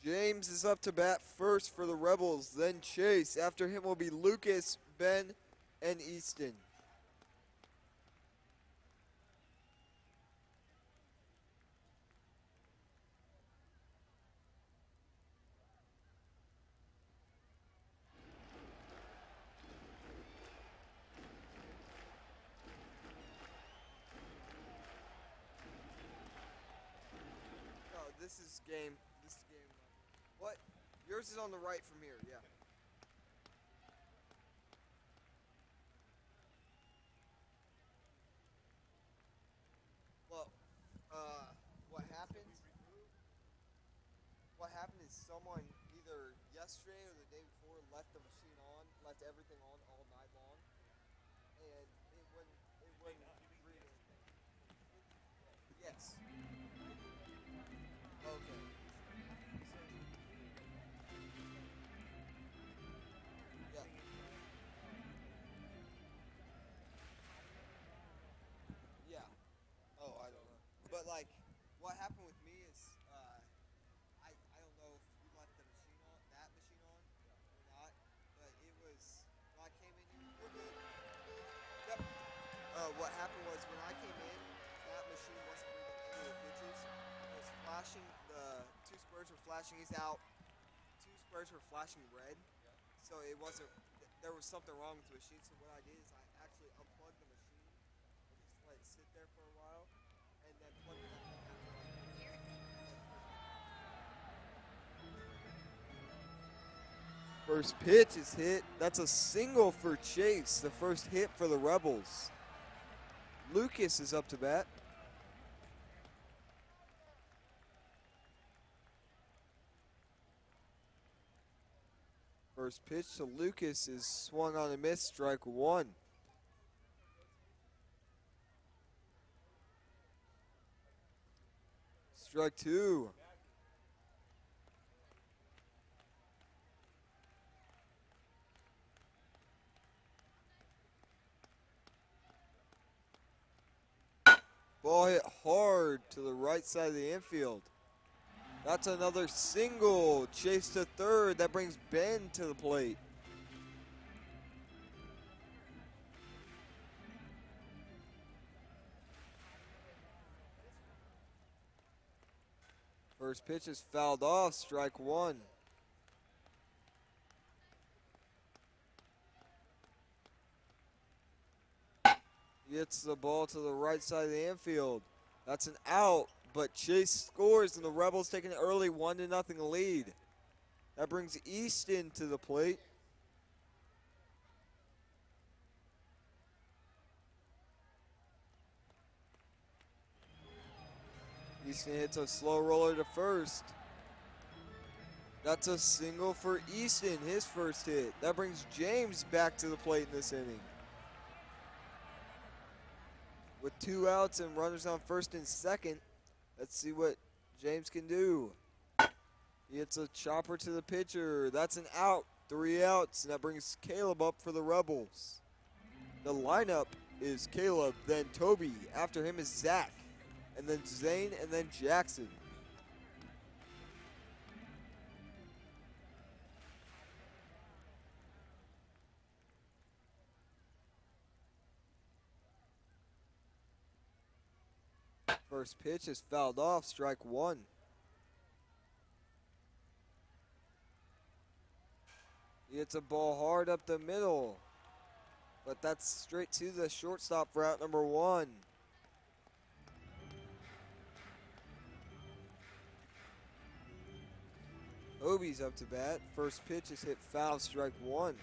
James is up to bat first for the Rebels, then Chase. After him will be Lucas, Ben, and Easton. Oh, this is game. What? Yours is on the right from here, yeah. Well, what happened? What happened is someone either yesterday or the day before left the machine on, left everything on all night long, and it wouldn't read anything. Yes. Okay. Yeah. Yeah. Oh, I don't know. But like, what happened with me is, I don't know if you left the machine on, that machine on, or not, but it was when I came in here. You're good. Yep. What happened was when I came in, that machine wasn't reading any of the pitches. It was flashing. The two squares were flashing. He's out. Two squares were flashing red. So it wasn't. There was something wrong with the machine. So what I did is I actually unplugged the machine and just let it sit there for a while, and then plugged it back in after first pitch is hit. That's a single for Chase. The first hit for the Rebels. Lucas is up to bat. First pitch to Lucas is swung on a miss, strike one. Strike two. Ball hit hard to the right side of the infield. That's another single. Chase to third. That brings Ben to the plate. First pitch is fouled off, strike one. Gets the ball to the right side of the infield. That's an out, but Chase scores and the Rebels take an early 1-0 lead. That brings Easton to the plate. Easton hits a slow roller to first. That's a single for Easton, his first hit. That brings James back to the plate in this inning. With two outs and runners on first and second, let's see what James can do. He hits a chopper to the pitcher. That's an out. 3 outs, and that brings Caleb up for the Rebels. The lineup is Caleb, then Toby. After him is Zach, and then Zane, and then Jackson. First pitch is fouled off, strike one. He hits a ball hard up the middle, but that's straight to the shortstop for out number one. Obi's up to bat. First pitch is hit foul, strike one.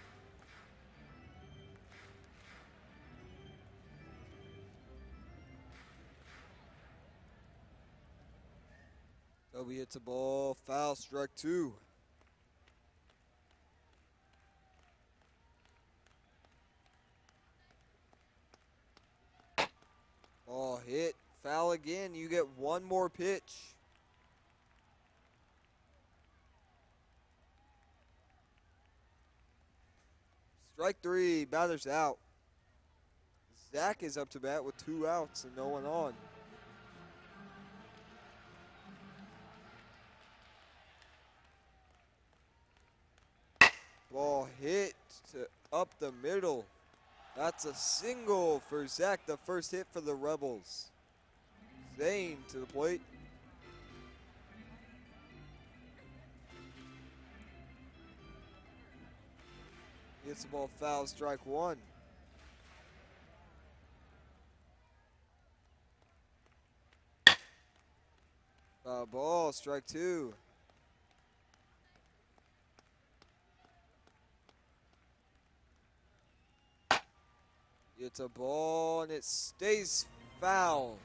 Obi hits a ball, foul, strike two. Ball hit, foul again. You get one more pitch. Strike three, batter's out. Zach is up to bat with 2 outs and no one on. Ball hit to up the middle. That's a single for Zach, the first hit for the Rebels. Zane to the plate. Hits the ball foul, strike one. Foul ball, strike two. It's a ball and it stays foul.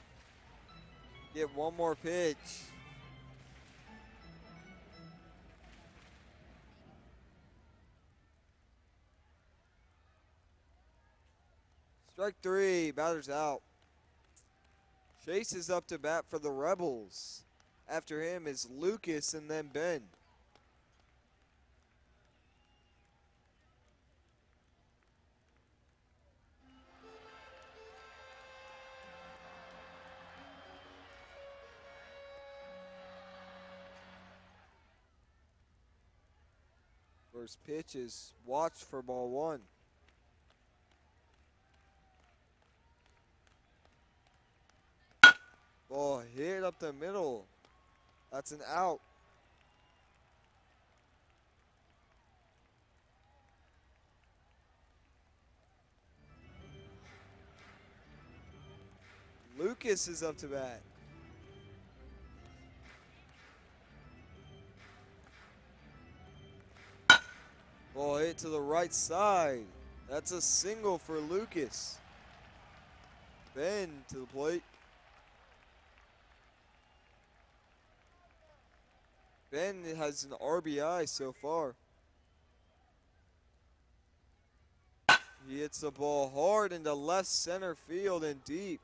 Get one more pitch. Strike three, batter's out. Chase is up to bat for the Rebels. After him is Lucas and then Ben. First pitch is watched for ball one. Ball hit up the middle. That's an out. Lucas is up to bat. Ball hit to the right side. That's a single for Lucas. Ben to the plate. Ben has an RBI so far. He hits the ball hard into left center field and deep.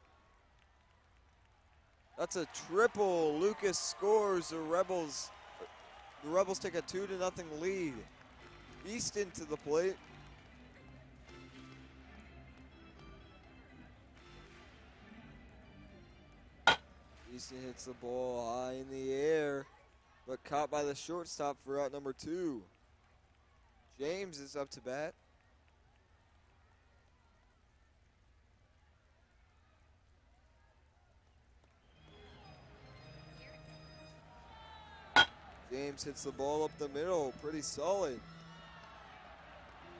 That's a triple. Lucas scores. The Rebels take a 2-0 lead. Easton to the plate. Easton hits the ball high in the air, but caught by the shortstop for out number two. James is up to bat. James hits the ball up the middle, pretty solid.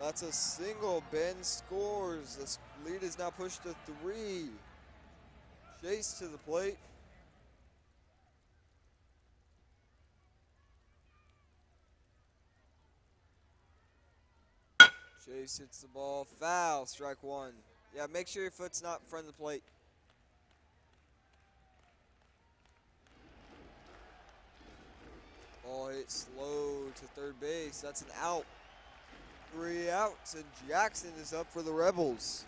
That's a single. Ben scores. The lead is now pushed to 3. Chase to the plate. Chase hits the ball foul, strike one. Yeah, make sure your foot's not in front of the plate. Ball hit slow to third base. That's an out. 3 outs, and Jackson is up for the Rebels.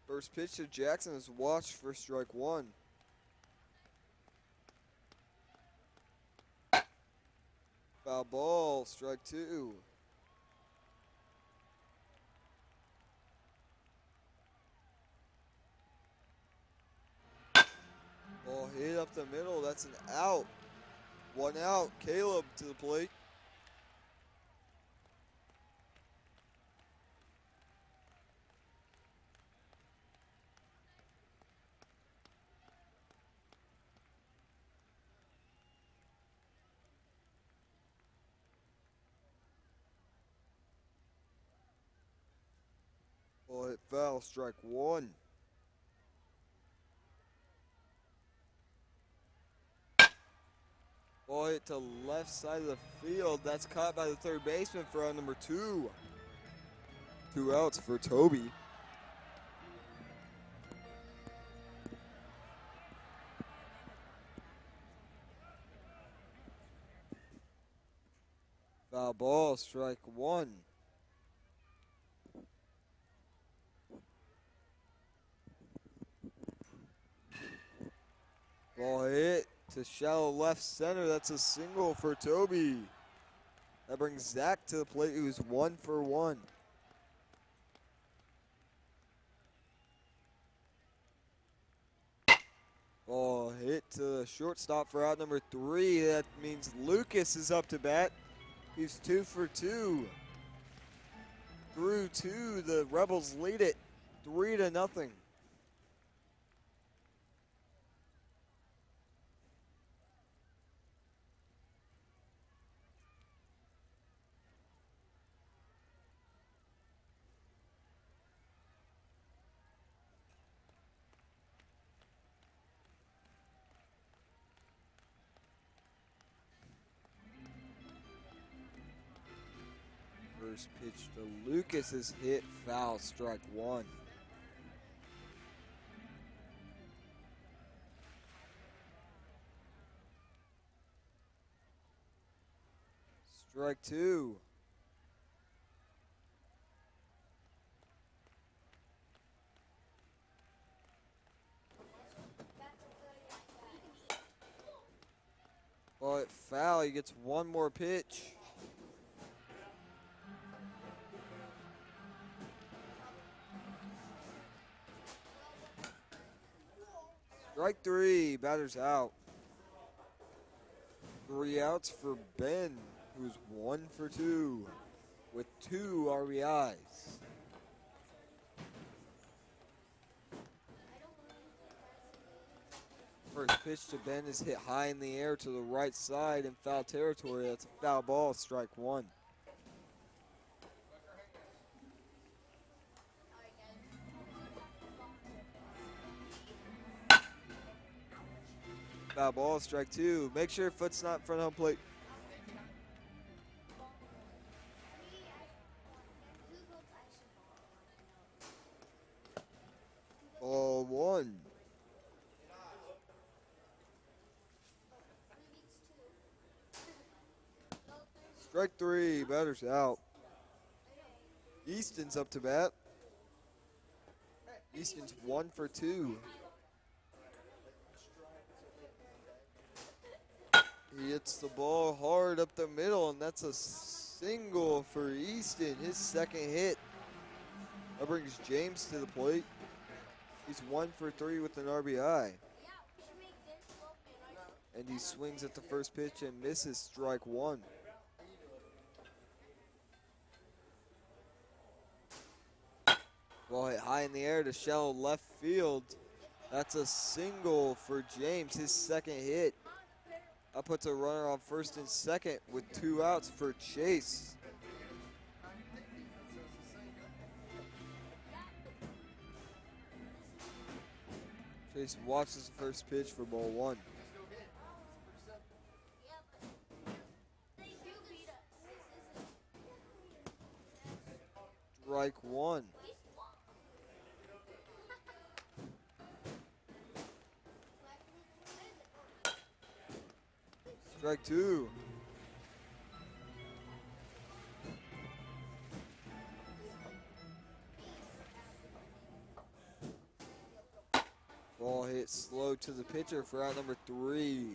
First pitch to Jackson is watched for strike one. Foul ball, strike two. Ball hit up the middle, that's an out. 1 out, Caleb to the plate. Ball hit foul, strike one. Ball hit to left side of the field. That's caught by the third baseman for out number two. 2 outs for Toby. Foul ball, strike one. Ball hit to shallow left center. That's a single for Toby. That brings Zach to the plate, who's 1 for 1. Ball hit to the shortstop for out number 3. That means Lucas is up to bat. He's 2 for 2. Through 2, the Rebels lead it 3-0. First pitch to Lucas is hit foul, strike 1. Strike 2. Ball hit foul, he gets one more pitch. Strike 3, batter's out. 3 outs for Ben, who's 1 for 2 with 2 RBIs. First pitch to Ben is hit high in the air to the right side in foul territory. That's a foul ball, strike 1. Foul ball, strike 2. Make sure your foot's not in front of home plate. Ball 1. Strike 3, batter's out. Easton's up to bat. Easton's 1 for 2. He hits the ball hard up the middle, and that's a single for Easton, his second hit. That brings James to the plate. He's 1 for 3 with an RBI. And he swings at the first pitch and misses, strike 1. Ball hit high in the air to shallow left field. That's a single for James, his second hit. That puts a runner on first and second with 2 outs for Chase. Chase watches the first pitch for ball 1. Strike 1. Strike 2. Ball hit slow to the pitcher for out number 3.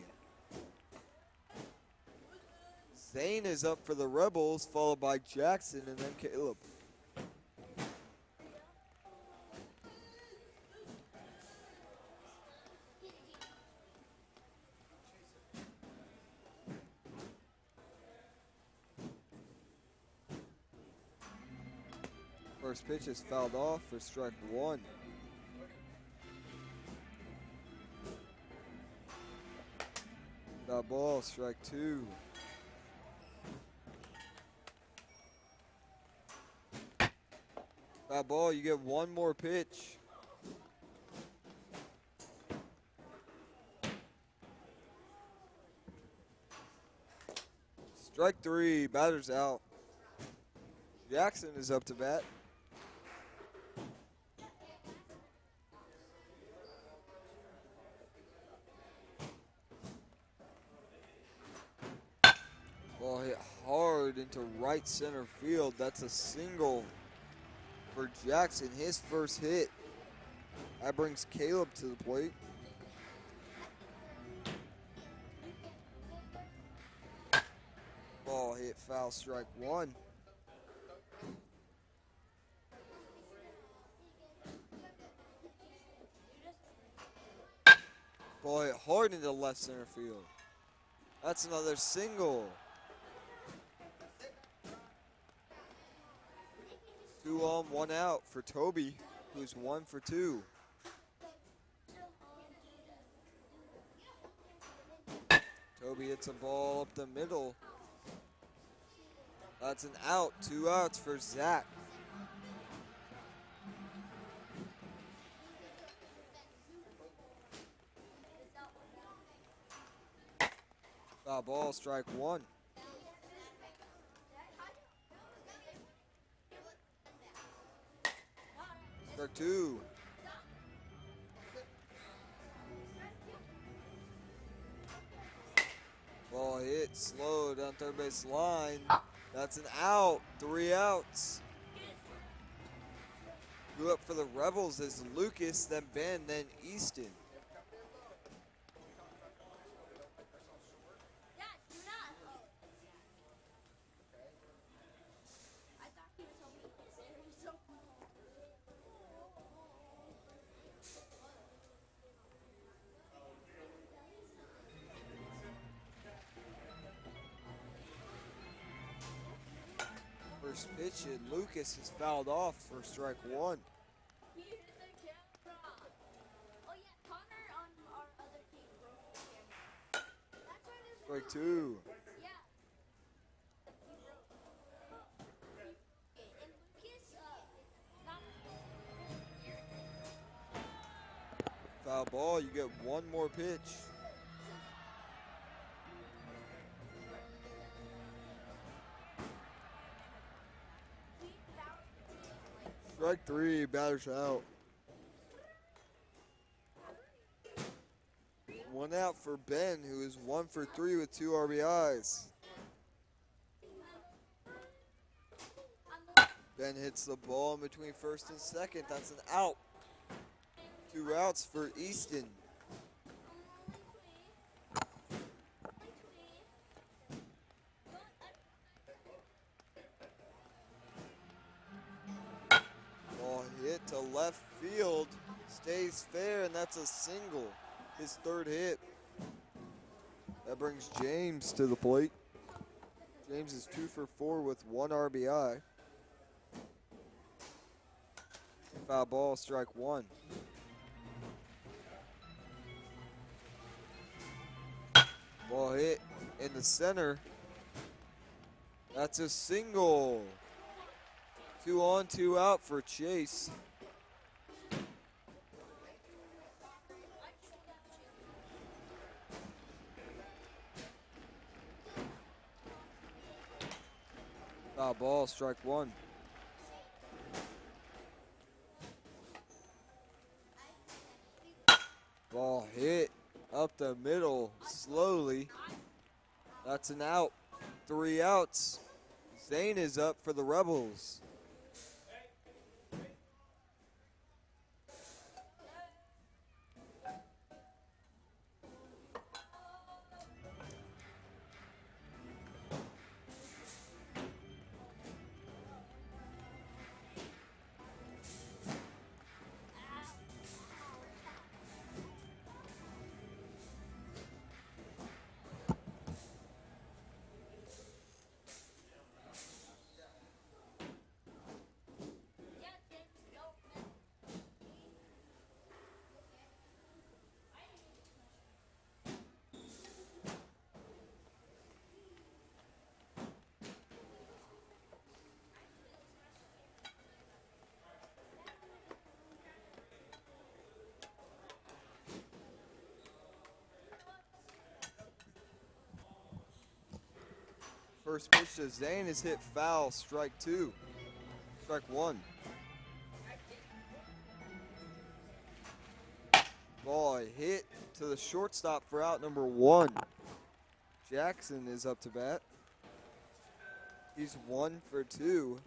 Zane is up for the Rebels, followed by Jackson and then Caleb. First pitch is fouled off for strike 1. Foul ball, strike 2. Foul ball, you get one more pitch. Strike 3, batter's out. Jackson is up to bat. Ball hit hard into right center field. That's a single for Jackson, his first hit. That brings Caleb to the plate. Ball hit foul, strike one. Ball hit hard into left center field. That's another single. 2 on, 1 out for Toby, who's 1 for 2. Toby hits a ball up the middle. That's an out. 2 outs for Zach. Foul ball, strike one. Strike two. Ball hit slow down third base line. That's an out. 3 outs. Who up for the Rebels is Lucas, then Ben, then Easton. First pitch, and Lucas is fouled off for strike one. Strike two. Foul ball, you get one more pitch. Strike three, batter's out. 1 out for Ben, who is 1 for 3 with 2 RBIs. Ben hits the ball in between first and second. That's an out. 2 outs for Easton. Ball hit to left field. Stays fair, and that's a single. His third hit. That brings James to the plate. James is 2 for 4 with 1 RBI. Foul ball, strike one. Ball hit in the center. That's a single. 2 on, 2 out for Chase. Foul ball, strike one. Ball hit up the middle slowly. That's an out. 3 outs. Zane is up for the Rebels. First pitch to Zane is hit foul, strike two. Strike one. Ball hit to the shortstop for out number 1. Jackson is up to bat. He's 1 for 2.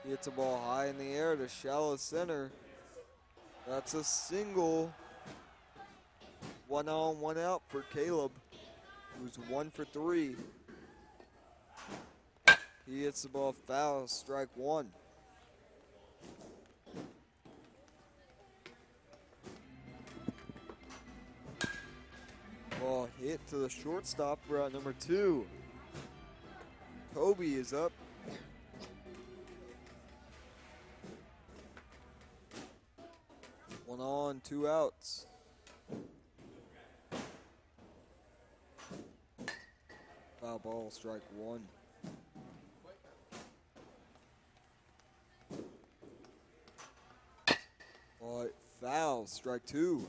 He hits a ball high in the air to shallow center. That's a single. One on, one out for Caleb, who's 1 for 3. He hits the ball foul, strike one. Ball hit to the shortstop for out number 2. Toby is up. One on, 2 outs. Foul ball, strike one. Ball hit foul, strike two.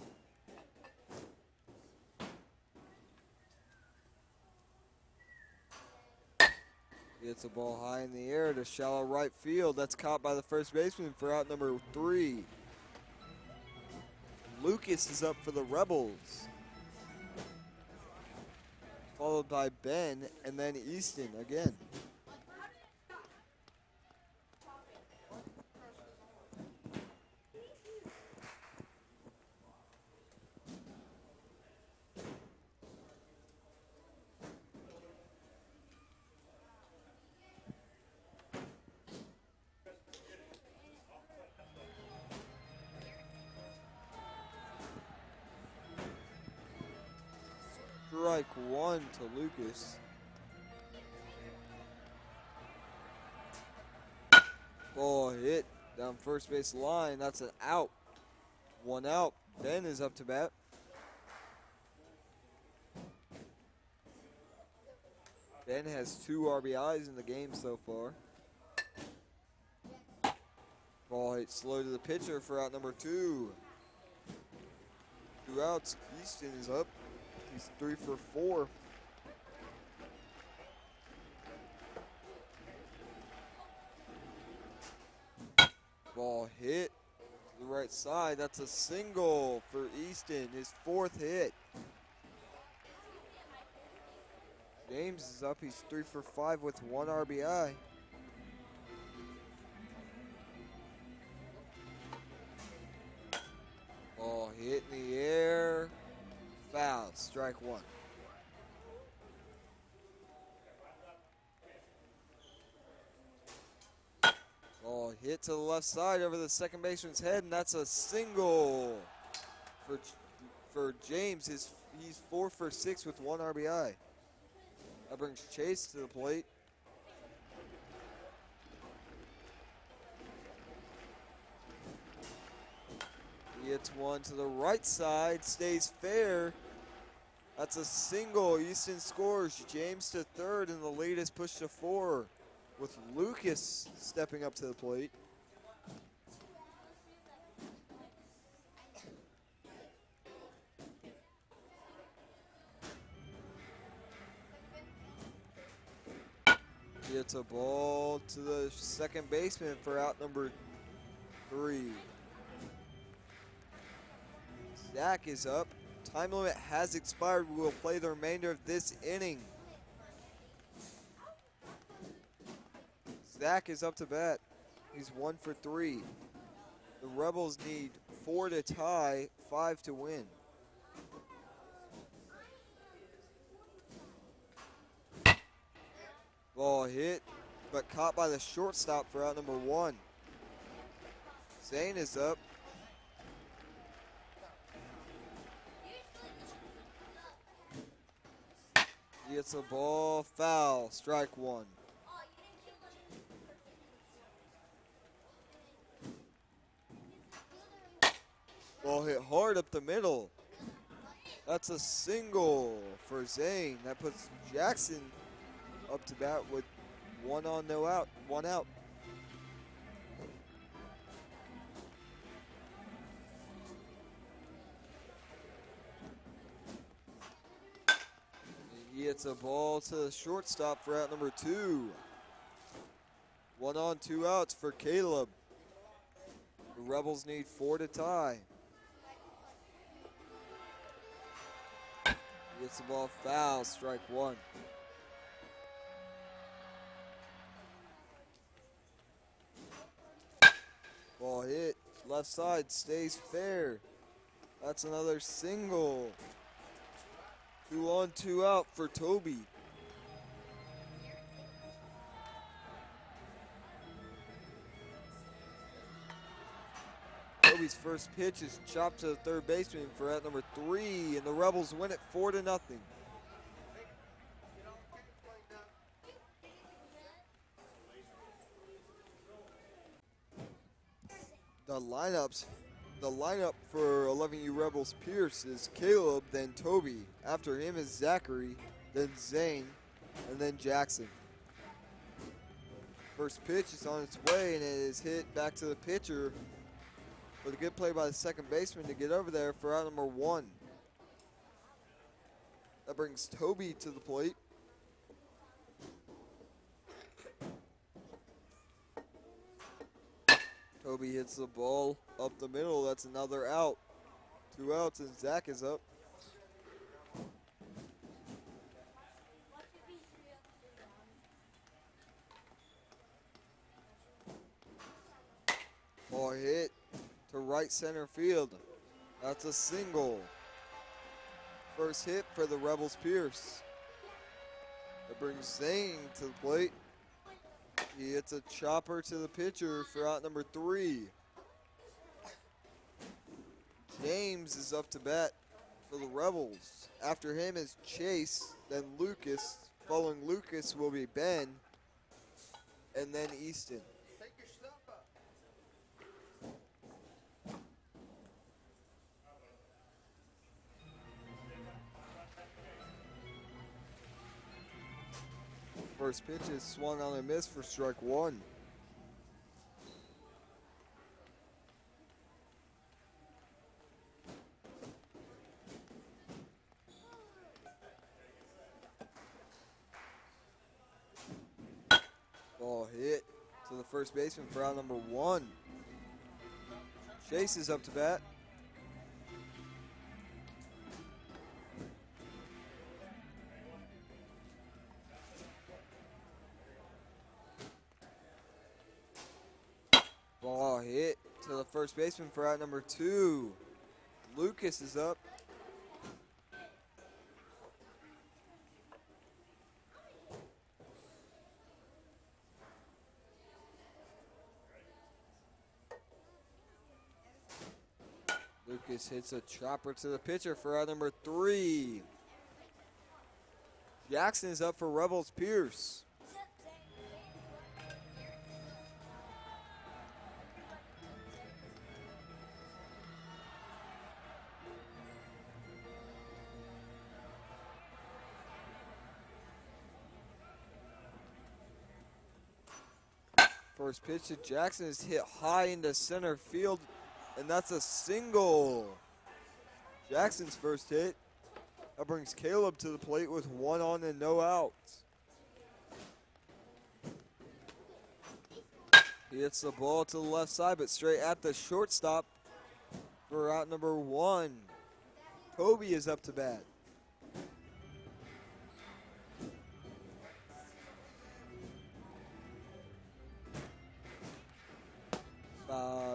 Gets a ball high in the air to shallow right field. That's caught by the first baseman for out number 3. Lucas is up for the Rebels. Followed by Ben and then Easton again. Strike one to Lucas. Ball hit down first base line. That's an out. One out. Ben is up to bat. Ben has 2 RBIs in the game so far. Ball hit slow to the pitcher for out number 2. 2 outs. Easton is up. He's 3 for 4. Ball hit to the right side. That's a single for Easton, his 4th hit. James is up. He's 3 for 5 with 1 RBI. Ball hit in the air. Foul. Strike one. Ball hit to the left side over the second baseman's head, and that's a single for James. He's 4 for 6 with 1 RBI. That brings Chase to the plate. He hits one to the right side, stays fair. That's a single. Easton scores. James to third, and the lead is pushed to 4 with Lucas stepping up to the plate. He hits a ball to the second baseman for out number 3. Zach is up. Time limit has expired. We will play the remainder of this inning. Zach is up to bat. He's 1 for 3. The Rebels need 4 to tie, 5 to win. Ball hit, but caught by the shortstop for out number 1. Zane is up. He hits a ball foul, strike one. Ball hit hard up the middle. That's a single for Zane. That puts Jackson up to bat with 1 on, no out, 1 out. He hits a ball to the shortstop for out number 2. 1 on, 2 outs for Caleb. The Rebels need 4 to tie. He hits the ball foul, strike one. Ball hit, left side, stays fair. That's another single 2 on, 2 out for Toby. Toby's first pitch is chopped to the third baseman for out number 3, and the Rebels win it 4-0. The lineup for 11U Rebels Pierce is Caleb, then Toby. After him is Zachary, then Zane, and then Jackson. First pitch is on its way, and it is hit back to the pitcher with a good play by the second baseman to get over there for out number 1. That brings Toby to the plate. Toby hits the ball up the middle. That's another out. 2 outs, and Zach is up. Ball hit to right center field. That's a single. First hit for the Rebels Pierce. That brings Zane to the plate. He hits a chopper to the pitcher for out number 3. James is up to bat for the Rebels. After him is Chase, then Lucas. Following Lucas will be Ben, and then Easton. First pitch is swung on and missed for strike 1. Ball hit to the first baseman for out number 1. Chase is up to bat. Ball hit to the first baseman for out number 2. Lucas is up. Lucas hits a chopper to the pitcher for out number 3. Jackson is up for Rebels Pierce. First pitch to Jackson is hit high into center field, and that's a single. Jackson's first hit. That brings Caleb to the plate with 1 on and no outs. He hits the ball to the left side, but straight at the shortstop for out number 1. Toby is up to bat.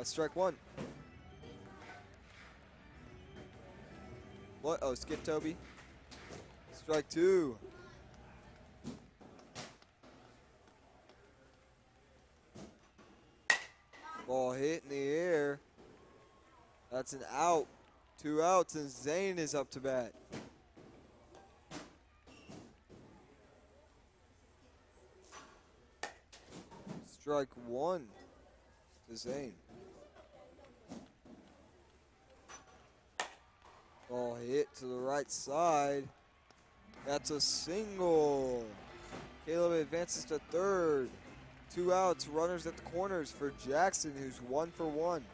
Strike 1. What? Oh, skip Toby. Strike 2. Ball hit in the air. That's an out. 2 outs, and Zane is up to bat. Strike 1 to Zane. Ball hit to the right side. That's a single. Caleb advances to third. 2 outs, runners at the corners for Jackson, who's 1 for 1.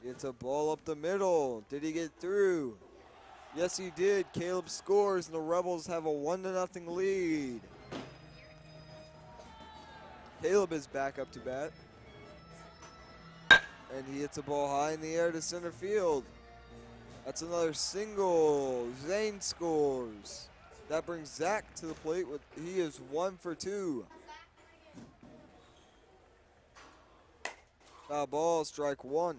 It's a ball up the middle. Did he get through? Yes, he did. Caleb scores, and the Rebels have a 1-0 lead. Caleb is back up to bat. And he hits a ball high in the air to center field. That's another single. Zane scores. That brings Zach to the plate. He is 1 for 2. Foul ball, strike one.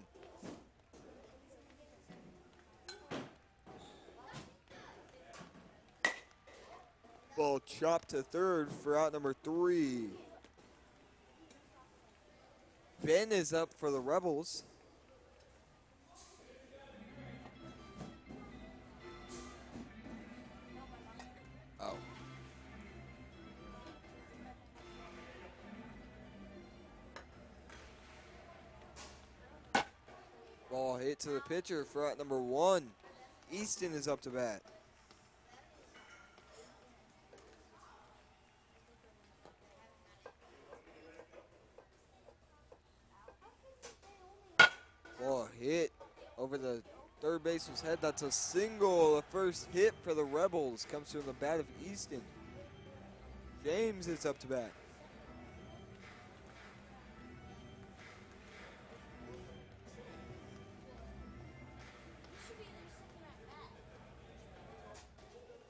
Ball chopped to third for out number 3. Ben is up for the Rebels. Oh. Ball hit to the pitcher for out number 1. Easton is up to bat. Ball hit over the third baseman's head. That's a single. The first hit for the Rebels comes from the bat of Easton. James is up to bat.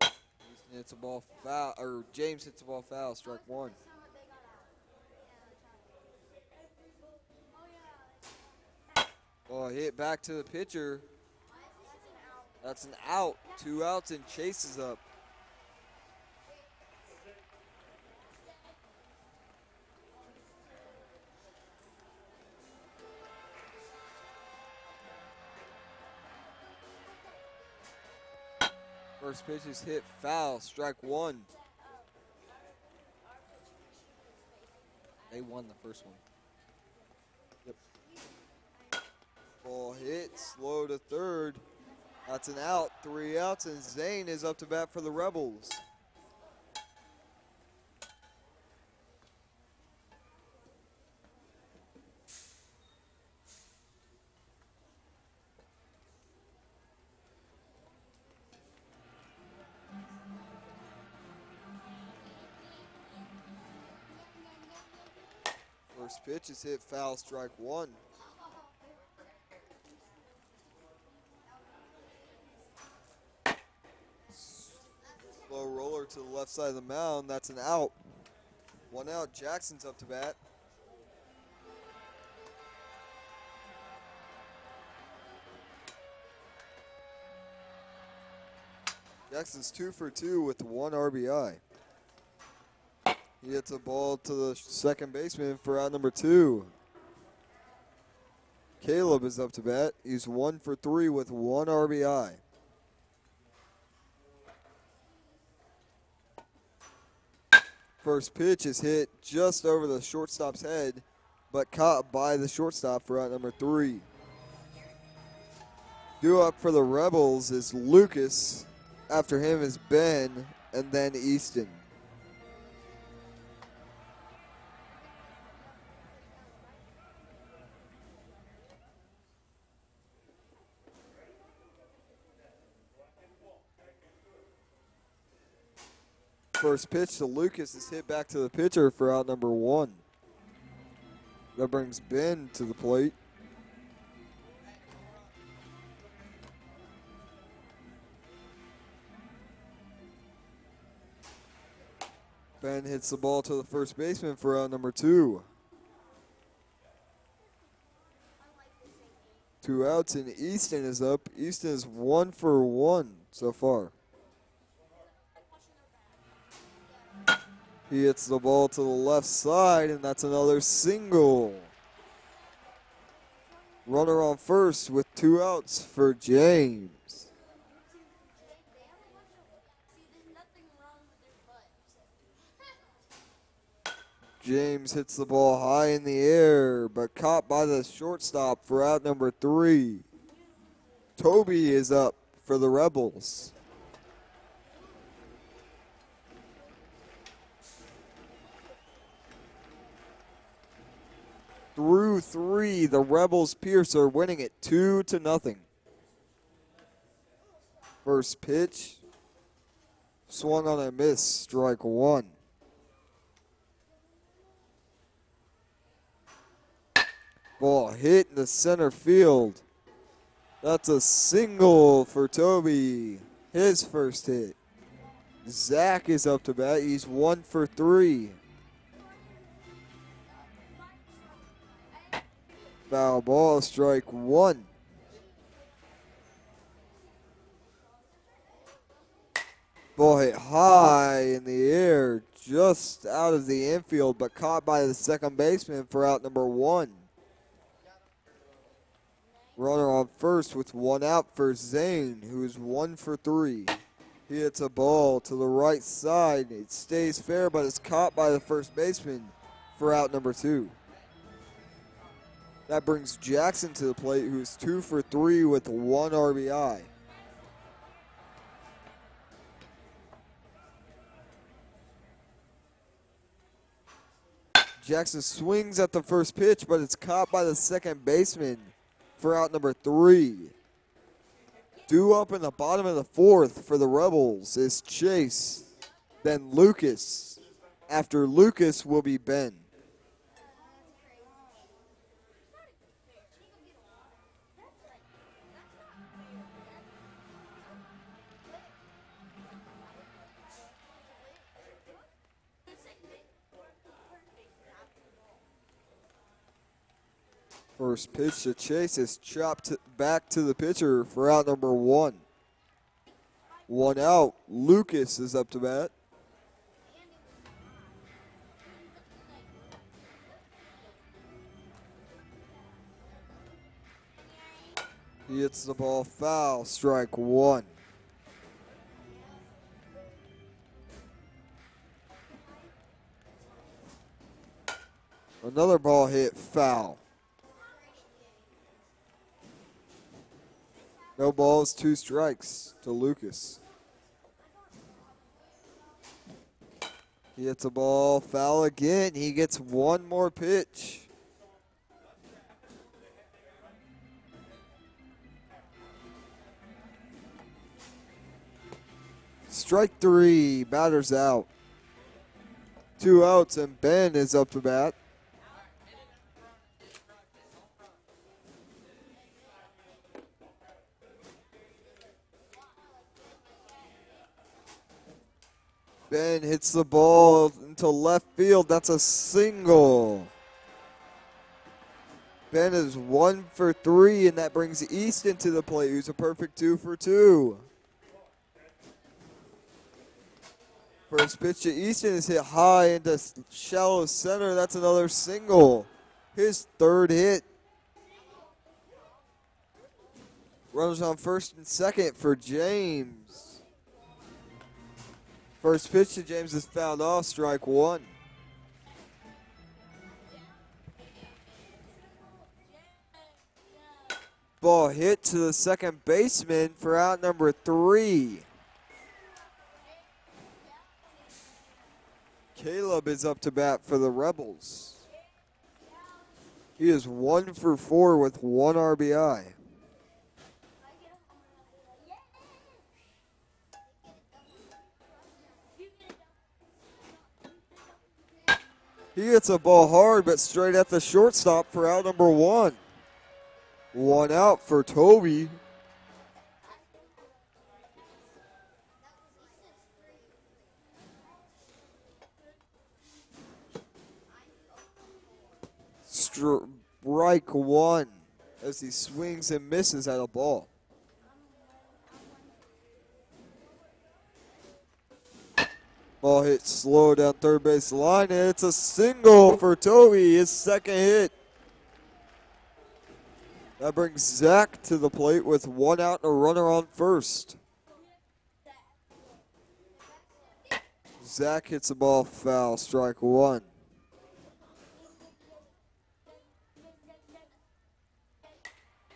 Easton hits a ball foul, or James hits a ball foul, strike one. Ball hit back to the pitcher. That's an out. 2 outs and Chase is up. First pitch is hit foul, strike one. They won the first one. Yep. Ball hit, slow to third. That's an out, 3 outs, and Zane is up to bat for the Rebels. First pitch is hit foul, strike one. Slow roller to the left side of the mound. That's an out. 1 out. Jackson's up to bat. Jackson's 2 for 2 with 1 RBI. He hits a ball to the second baseman for out number 2. Caleb is up to bat. He's 1 for 3 with 1 RBI. First pitch is hit just over the shortstop's head, but caught by the shortstop for out number 3. Due up for the Rebels is Lucas. After him is Ben, and then Easton. First pitch to Lucas is hit back to the pitcher for out number 1. That brings Ben to the plate. Ben hits the ball to the first baseman for out number 2. 2 outs and Easton is up. Easton is 1 for 1 so far. He hits the ball to the left side, and that's another single. Runner on first with 2 outs for James. James hits the ball high in the air, but caught by the shortstop for out number 3. Toby is up for the Rebels. Through 3, the Rebels Pierce are winning it 2-0. First pitch, swung on a miss, strike one. Ball hit in the center field. That's a single for Toby, his first hit. Zach is up to bat. He's 1 for 3. Foul ball, strike one. Ball hit high in the air, just out of the infield, but caught by the second baseman for out number one. Runner on first with one out for Zane, who's 1 for 3. He hits a ball to the right side. It stays fair, but it's caught by the first baseman for out number 2. That brings Jackson to the plate, who's 2 for 3 with 1 RBI. Jackson swings at the first pitch, but it's caught by the second baseman for out number 3. Due up in the bottom of the 4th for the Rebels is Chase, then Lucas. After Lucas will be Ben. First pitch to Chase is chopped back to the pitcher for out number 1. 1 out. Lucas is up to bat. He hits the ball foul, strike 1. Another ball hit foul. No balls, 2 strikes to Lucas. He hits a ball foul again. He gets one more pitch. Strike 3, batter's out. 2 outs, and Ben is up to bat. Ben hits the ball into left field. That's a single. Ben is 1 for 3, and that brings Easton to the plate, who's a perfect 2 for 2. First pitch to Easton is hit high into shallow center. That's another single. His 3rd hit. Runners on first and second for James. First pitch to James is fouled off, strike 1. Ball hit to the second baseman for out number 3. Caleb is up to bat for the Rebels. He is 1 for 4 with 1 RBI. He hits a ball hard, but straight at the shortstop for out number 1. 1 out for Toby. Strike 1 as he swings and misses at a ball. Ball hit slow down third base line, and it's a single for Toby, his 2nd hit. That brings Zach to the plate with 1 out and a runner on first. Zach hits the ball foul, strike 1.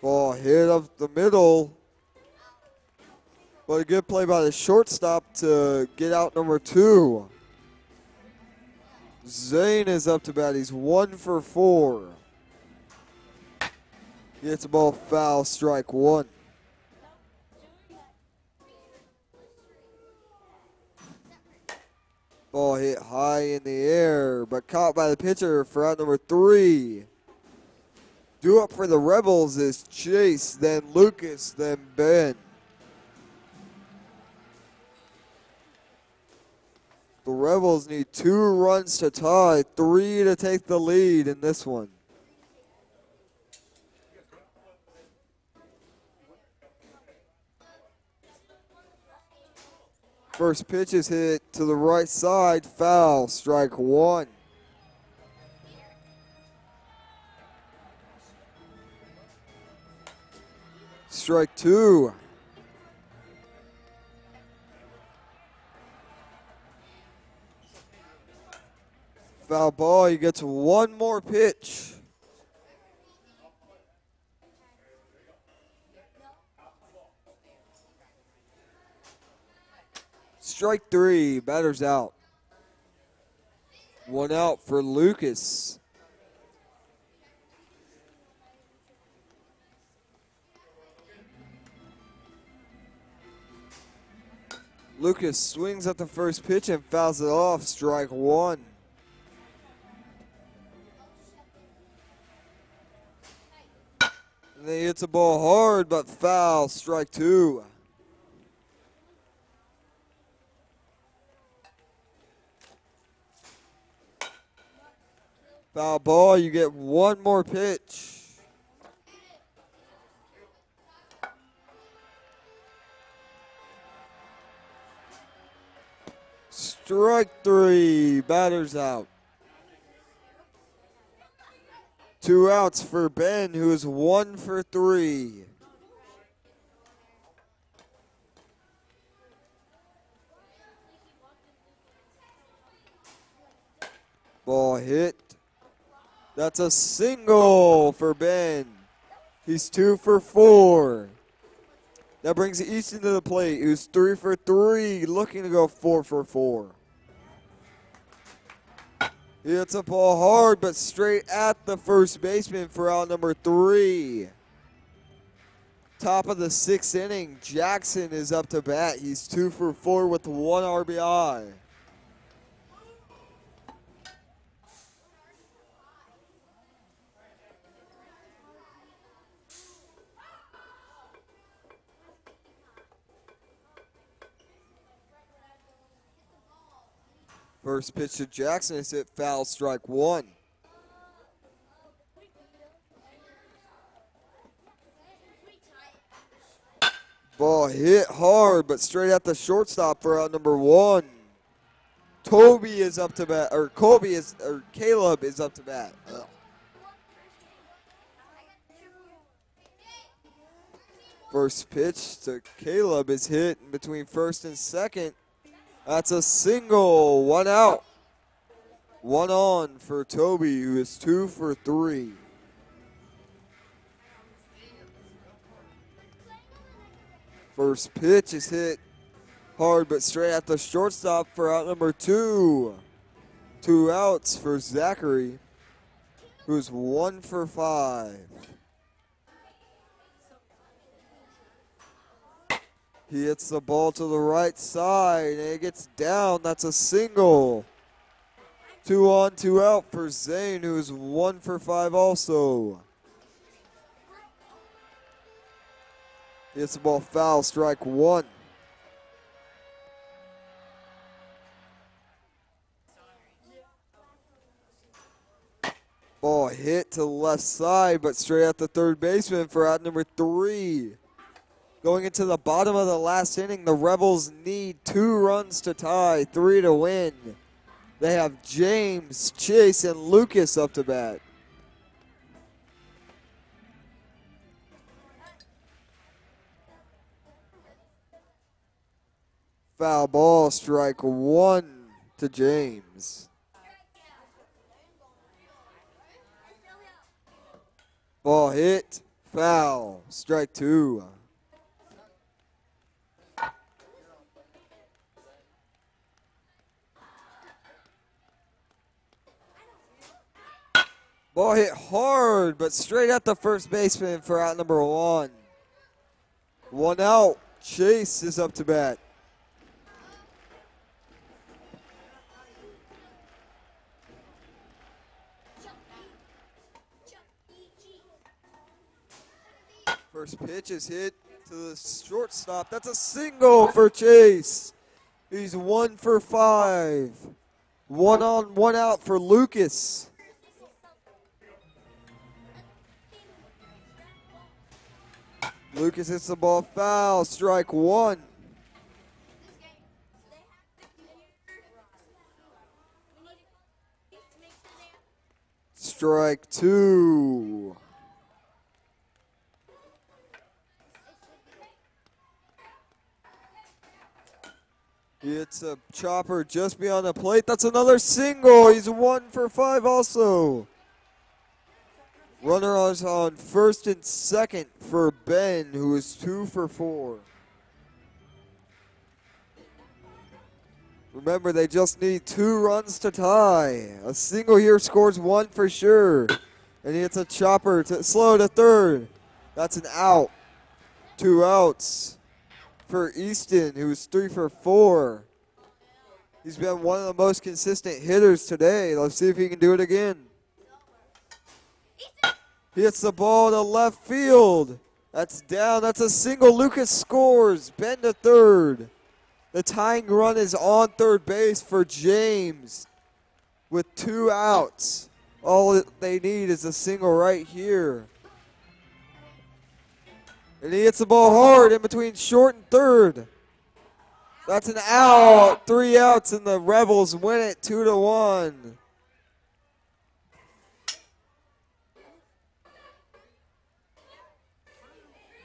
Ball hit up the middle. But a good play by the shortstop to get out number 2. Zane is up to bat. He's 1 for 4. He hits the ball foul, strike 1. Ball hit high in the air, but caught by the pitcher for out number 3. Due up for the Rebels is Chase, then Lucas, then Ben. The Rebels need 2 runs to tie, 3 to take the lead in this one. First pitch is hit to the right side, foul, strike one. Strike two. Foul ball, he gets one more pitch. Strike three, batter's out. One out for Lucas. Lucas swings at the first pitch and fouls it off, strike one. And then he hits the ball hard, but foul, strike two. Foul ball, you get one more pitch. Strike three, batter's out. Two outs for Ben, who is 1 for 3. Ball hit. That's a single for Ben. He's 2 for 4. That brings Easton to the plate, who's 3 for 3, looking to go 4 for 4. He hits a ball hard, but straight at the first baseman for out number 3. Top of the 6th inning, Jackson is up to bat. He's 2 for 4 with 1 RBI. First pitch to Jackson is hit foul, strike one. Ball hit hard, but straight at the shortstop for out number 1. Caleb is up to bat. Ugh. First pitch to Caleb is hit in between first and second. That's a single, 1 out. 1 on for Toby, who is 2 for 3. First pitch is hit hard, but straight at the shortstop for out number 2. 2 outs for Zachary, who's 1 for 5. He hits the ball to the right side, and it gets down. That's a single. 2 on, 2 out for Zane, who's 1 for 5 also. He hits the ball foul, strike one. Ball hit to the left side, but straight at the third baseman for out number 3. Going into the bottom of the last inning, the Rebels need 2 runs to tie, 3 to win. They have James, Chase, and Lucas up to bat. Foul ball, strike one to James. Ball hit, foul, strike two. Ball hit hard, but straight at the first baseman for out number 1. 1 out. Chase is up to bat. First pitch is hit to the shortstop. That's a single for Chase. He's 1 for 5. 1 on, 1 out for Lucas. Lucas hits the ball foul, strike one. strike two. He hits a chopper just beyond the plate. That's another single. He's 1 for 5 also. Runner is on first and second for Ben, who is 2 for 4. Remember, they just need 2 runs to tie. A single here scores 1 for sure. And he hits a chopper to slow to third. That's an out. 2 outs for Easton, who's 3 for 4. He's been one of the most consistent hitters today. Let's see if he can do it again. He hits the ball to left field. That's down. That's a single. Lucas scores. Ben to third. The tying run is on third base for James with 2 outs. All they need is a single right here. And he hits the ball hard in between short and third. That's an out. 3 outs, and the Rebels win it 2-1.